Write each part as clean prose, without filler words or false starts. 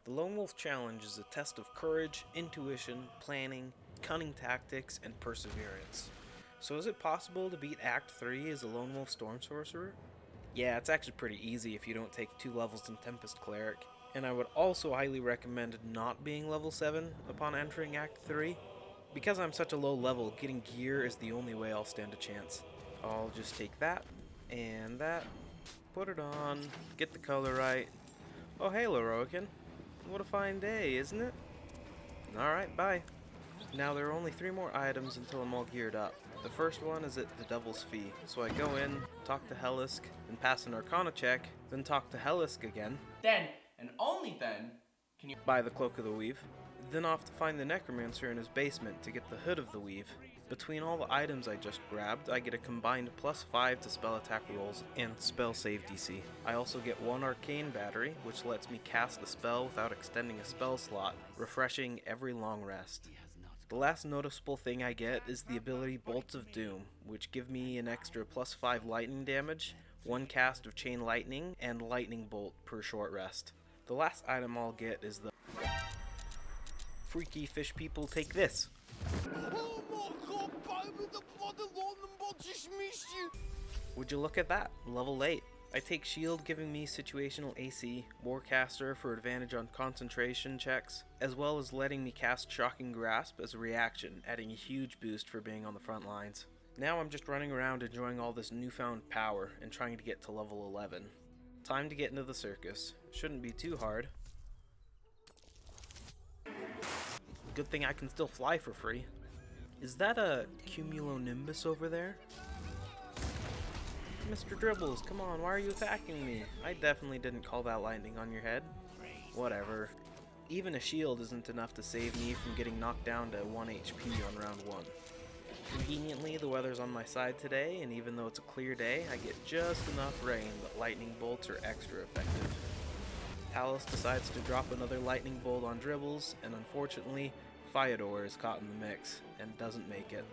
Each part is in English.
The Lonewolf Challenge is a test of courage, intuition, planning, cunning tactics, and perseverance. So is it possible to beat Act 3 as a Lonewolf Storm Sorcerer? Yeah, it's actually pretty easy if you don't take 2 levels in Tempest Cleric, and I would also highly recommend not being level 7 upon entering Act 3. Because I'm such a low level, getting gear is the only way I'll stand a chance. I'll just take that, and that, put it on, get the color right. Oh hey Lorokin, what a fine day, isn't it? Alright, bye. Now there are only 3 more items until I'm all geared up. The first one is at the Devil's Fee, so I go in, talk to Hellisk, and pass an Arcana check, then talk to Hellisk again. Then, and only then, can you buy the Cloak of the Weave. Then off to find the Necromancer in his basement to get the Hood of the Weave. Between all the items I just grabbed, I get a combined +5 to spell attack rolls and spell save DC. I also get 1 Arcane Battery, which lets me cast a spell without extending a spell slot, refreshing every long rest. The last noticeable thing I get is the ability Bolts of Doom, which give me an extra +5 lightning damage, 1 cast of Chain Lightning, and Lightning Bolt per short rest. The last item I'll get is the Freaky Fish People Take This. Would you look at that? Level 8. I take Shield, giving me situational AC, Warcaster for advantage on concentration checks, as well as letting me cast Shocking Grasp as a reaction, adding a huge boost for being on the front lines. Now I'm just running around enjoying all this newfound power and trying to get to level 11. Time to get into the circus. Shouldn't be too hard. Good thing I can still fly for free. Is that a cumulonimbus over there? Mr. Dribbles, come on, why are you attacking me? I definitely didn't call that lightning on your head. Whatever. Even a shield isn't enough to save me from getting knocked down to 1 HP on round 1. Conveniently, the weather's on my side today, and even though it's a clear day, I get just enough rain that lightning bolts are extra effective. Talus decides to drop another lightning bolt on Dribbles, and unfortunately, Fyodor is caught in the mix, and doesn't make it.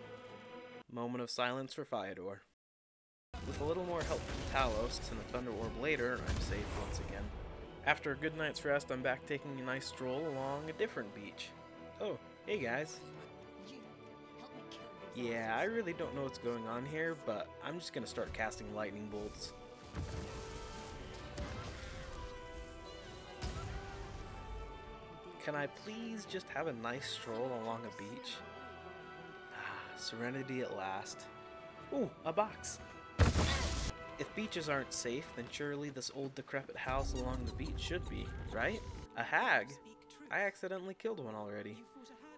Moment of silence for Fyodor. With a little more help from Talos and a Thunder Orb later, I'm safe once again. After a good night's rest, I'm back taking a nice stroll along a different beach. Oh, hey guys. Yeah, I really don't know what's going on here, but I'm just gonna start casting lightning bolts. Can I please just have a nice stroll along a beach? Ah, serenity at last. Ooh, a box! If beaches aren't safe, then surely this old decrepit house along the beach should be, right? A hag? I accidentally killed one already.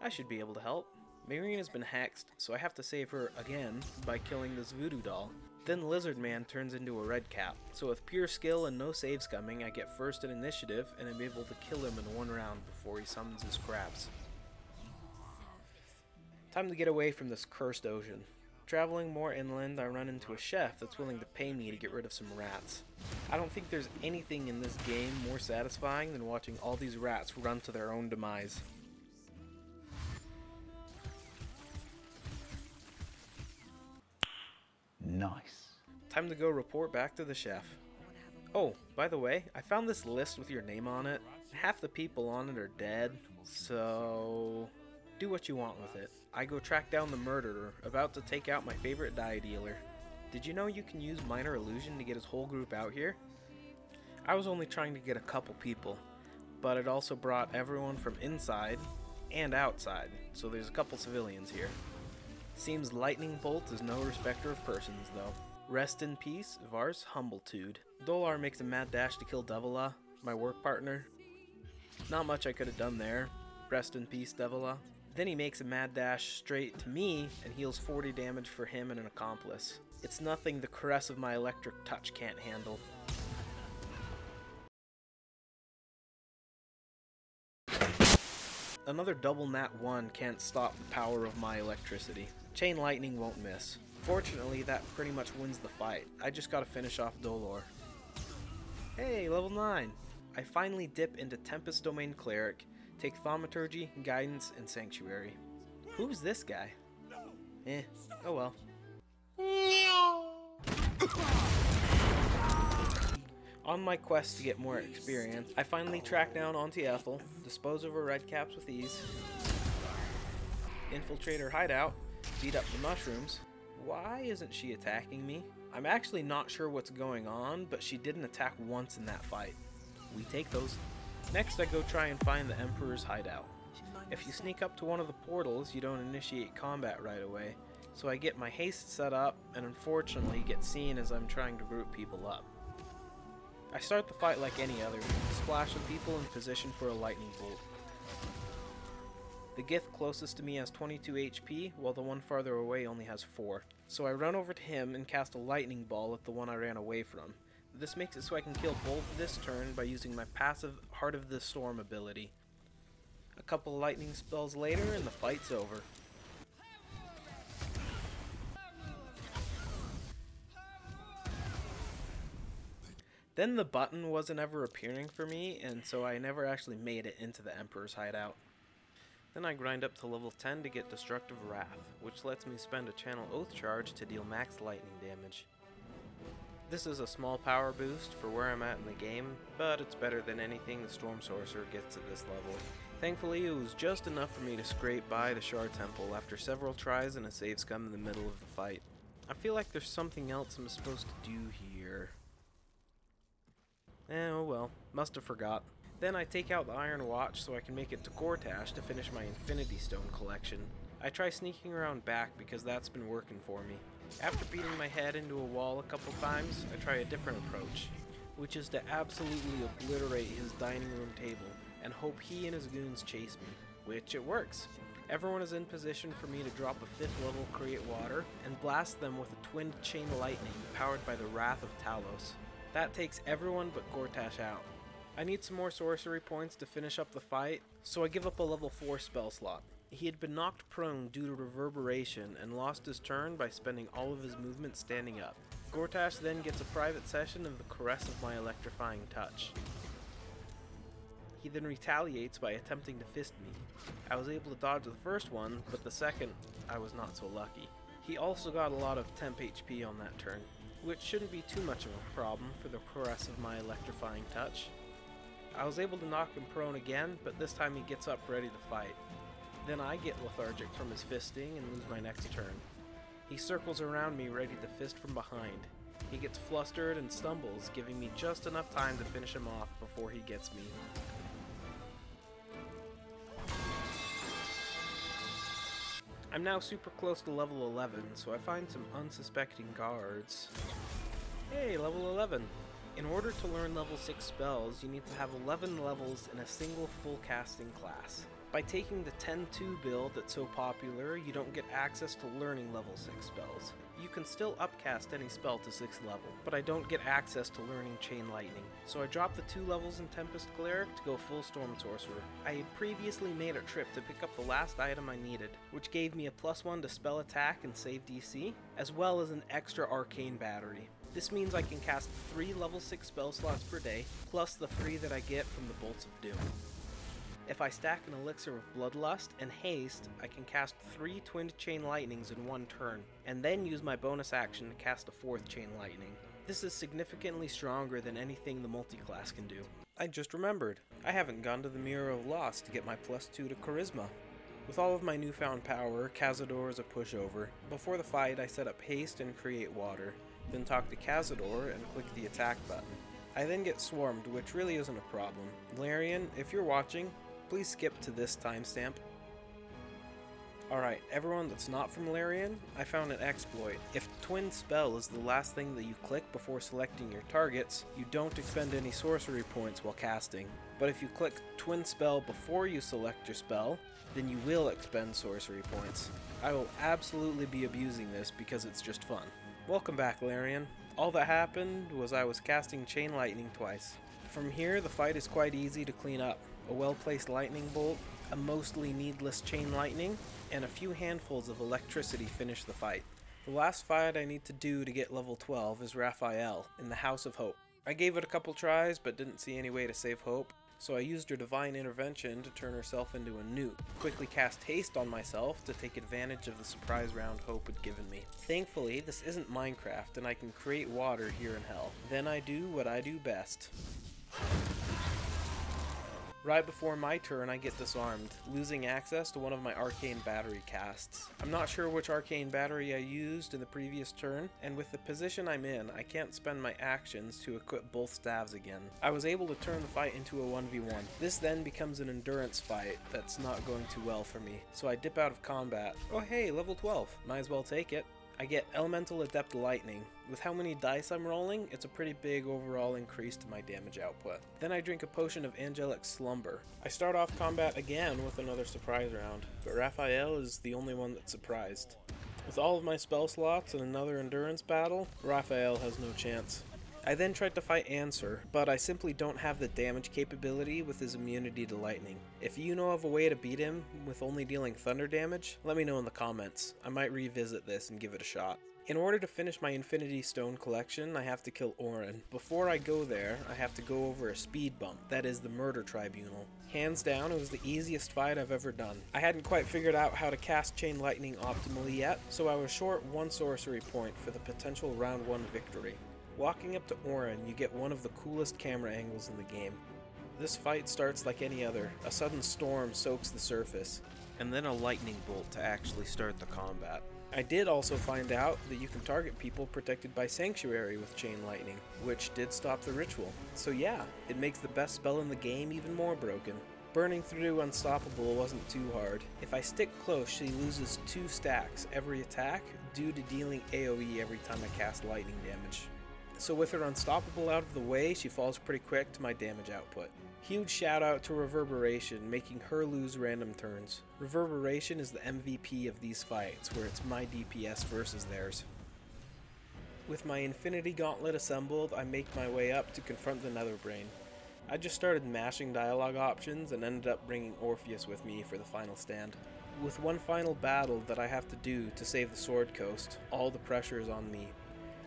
I should be able to help. Marina's been hexed, so I have to save her again by killing this voodoo doll. Then Lizard Man turns into a red cap, so with pure skill and no saves coming, I get first in initiative and am able to kill him in 1 round before he summons his crabs. Time to get away from this cursed ocean. Traveling more inland, I run into a chef that's willing to pay me to get rid of some rats. I don't think there's anything in this game more satisfying than watching all these rats run to their own demise. Nice. Time to go report back to the chef. Oh, by the way, I found this list with your name on it. Half the people on it are dead, so do what you want with it. I go track down the murderer, about to take out my favorite dye dealer. Did you know you can use Minor Illusion to get his whole group out here? I was only trying to get a couple people, but it also brought everyone from inside and outside, so there's a couple civilians here. Seems Lightning Bolt is no respecter of persons, though. Rest in peace, Vars Humblitude. Dolar makes a mad dash to kill Devila, my work partner. Not much I could have done there. Rest in peace, Devila. Then he makes a mad dash straight to me and heals 40 damage for him and an accomplice. It's nothing the caress of my electric touch can't handle. Another double nat 1 can't stop the power of my electricity. Chain Lightning won't miss. Fortunately, that pretty much wins the fight. I just gotta finish off Dolor. Hey, level 9! I finally dip into Tempest Domain Cleric, take Thaumaturgy, Guidance, and Sanctuary. Who's this guy? Oh well. On my quest to get more experience, I finally track down Auntie Ethel, dispose of her red caps with ease, infiltrate her hideout, beat up the mushrooms. Why isn't she attacking me? I'm actually not sure what's going on, but she didn't attack once in that fight. We take those. Next I go try and find the Emperor's hideout. If you sneak up to one of the portals, you don't initiate combat right away, so I get my haste set up and unfortunately get seen as I'm trying to group people up. I start the fight like any other, splashing people in position for a lightning bolt. The Gith closest to me has 22 HP, while the one farther away only has 4. So I run over to him and cast a lightning ball at the one I ran away from. This makes it so I can kill both this turn by using my passive Heart of the Storm ability. A couple lightning spells later and the fight's over. Then the button wasn't ever appearing for me, and so I never actually made it into the Emperor's hideout. Then I grind up to level 10 to get Destructive Wrath, which lets me spend a Channel Oath charge to deal max lightning damage. This is a small power boost for where I'm at in the game, but it's better than anything the Storm Sorcerer gets at this level. Thankfully, it was just enough for me to scrape by the Shard Temple after several tries and a save scum in the middle of the fight. I feel like there's something else I'm supposed to do here. Oh well, must have forgot. Then I take out the Iron Watch so I can make it to Gortash to finish my Infinity Stone collection. I try sneaking around back because that's been working for me. After beating my head into a wall a couple times, I try a different approach, which is to absolutely obliterate his dining room table and hope he and his goons chase me, which it works. Everyone is in position for me to drop a 5th level Create Water and blast them with a Twinned Chain Lightning powered by the Wrath of Talos. That takes everyone but Gortash out. I need some more sorcery points to finish up the fight, so I give up a level 4 spell slot. He had been knocked prone due to reverberation and lost his turn by spending all of his movement standing up. Gortash then gets a private session of the Caress of my Electrifying Touch. He then retaliates by attempting to fist me. I was able to dodge the first one, but the second, I was not so lucky. He also got a lot of temp HP on that turn, which shouldn't be too much of a problem for the Caress of my Electrifying Touch. I was able to knock him prone again, but this time he gets up ready to fight. Then I get lethargic from his fisting and lose my next turn. He circles around me ready to fist from behind. He gets flustered and stumbles, giving me just enough time to finish him off before he gets me. I'm now super close to level 11, so I find some unsuspecting guards. Hey, level 11! In order to learn level 6 spells, you need to have 11 levels in a single full casting class. By taking the 10-2 build that's so popular, you don't get access to learning level 6 spells. You can still upcast any spell to 6th level, but I don't get access to learning Chain Lightning. So I dropped the 2 levels in Tempest Cleric to go full Storm Sorcerer. I had previously made a trip to pick up the last item I needed, which gave me a +1 to spell attack and save DC, as well as an extra Arcane Battery. This means I can cast 3 level 6 spell slots per day, plus the 3 that I get from the Bolts of Doom. If I stack an Elixir of Bloodlust and Haste, I can cast 3 Twinned Chain Lightnings in one turn, and then use my bonus action to cast a 4th Chain Lightning. This is significantly stronger than anything the multiclass can do. I just remembered, I haven't gone to the Mirror of Loss to get my +2 to Charisma. With all of my newfound power, Cazador is a pushover. Before the fight, I set up Haste and Create Water, then talk to Cazador and click the attack button. I then get swarmed, which really isn't a problem. Larian, if you're watching, please skip to this timestamp. Alright, everyone that's not from Larian, I found an exploit. If Twin Spell is the last thing that you click before selecting your targets, you don't expend any sorcery points while casting. But if you click Twin Spell before you select your spell, then you will expend sorcery points. I will absolutely be abusing this because it's just fun. Welcome back, Larian. All that happened was I was casting Chain Lightning twice. From here, the fight is quite easy to clean up. A well-placed lightning bolt, a mostly needless Chain Lightning, and a few handfuls of electricity finish the fight. The last fight I need to do to get level 12 is Raphael, in the House of Hope. I gave it a couple tries, but didn't see any way to save Hope, So I used her Divine Intervention to turn herself into a newt, quickly cast Haste on myself to take advantage of the surprise round Hope had given me. Thankfully, this isn't Minecraft and I can create water here in hell. Then I do what I do best. Right before my turn, I get disarmed, losing access to one of my arcane battery casts. I'm not sure which arcane battery I used in the previous turn, and with the position I'm in, I can't spend my actions to equip both staves again. I was able to turn the fight into a 1v1. This then becomes an endurance fight that's not going too well for me, so I dip out of combat. Oh hey, level 12. Might as well take it. I get Elemental Adept Lightning. With how many dice I'm rolling, it's a pretty big overall increase to my damage output. Then I drink a potion of Angelic Slumber. I start off combat again with another surprise round, but Raphael is the only one that's surprised. With all of my spell slots and another endurance battle, Raphael has no chance. I then tried to fight Answer, but I simply don't have the damage capability with his immunity to lightning. If you know of a way to beat him with only dealing thunder damage, let me know in the comments. I might revisit this and give it a shot. In order to finish my Infinity Stone collection, I have to kill Orin. Before I go there, I have to go over a speed bump, that is the Murder Tribunal. Hands down, it was the easiest fight I've ever done. I hadn't quite figured out how to cast Chain Lightning optimally yet, so I was short 1 sorcery point for the potential round 1 victory. Walking up to Orin, you get one of the coolest camera angles in the game. This fight starts like any other. A sudden storm soaks the surface, and then a lightning bolt to actually start the combat. I did also find out that you can target people protected by Sanctuary with Chain Lightning, which did stop the ritual. So yeah, it makes the best spell in the game even more broken. Burning through Unstoppable wasn't too hard. If I stick close, she loses 2 stacks every attack due to dealing AoE every time I cast lightning damage. So with her Unstoppable out of the way, she falls pretty quick to my damage output. Huge shout out to Reverberation, making her lose random turns. Reverberation is the MVP of these fights, where it's my DPS versus theirs. With my Infinity Gauntlet assembled, I make my way up to confront the Netherbrain. I just started mashing dialogue options and ended up bringing Orpheus with me for the final stand. With one final battle that I have to do to save the Sword Coast, all the pressure is on me.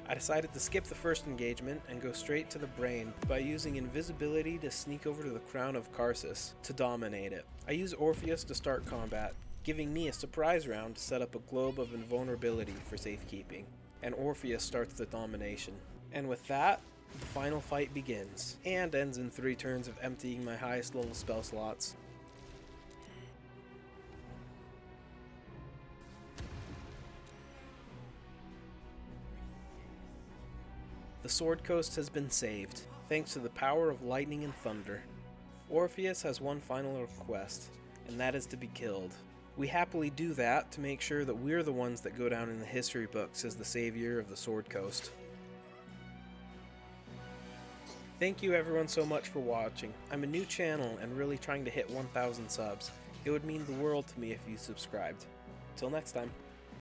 I decided to skip the first engagement and go straight to the brain by using invisibility to sneak over to the Crown of Karsus to dominate it. I use Orpheus to start combat, giving me a surprise round to set up a globe of invulnerability for safekeeping, and Orpheus starts the domination. And with that, the final fight begins, and ends in 3 turns of emptying my highest level spell slots. The Sword Coast has been saved, thanks to the power of lightning and thunder. Orpheus has one final request, and that is to be killed. We happily do that to make sure that we're the ones that go down in the history books as the savior of the Sword Coast. Thank you everyone so much for watching. I'm a new channel and really trying to hit 1,000 subs. It would mean the world to me if you subscribed. Till next time.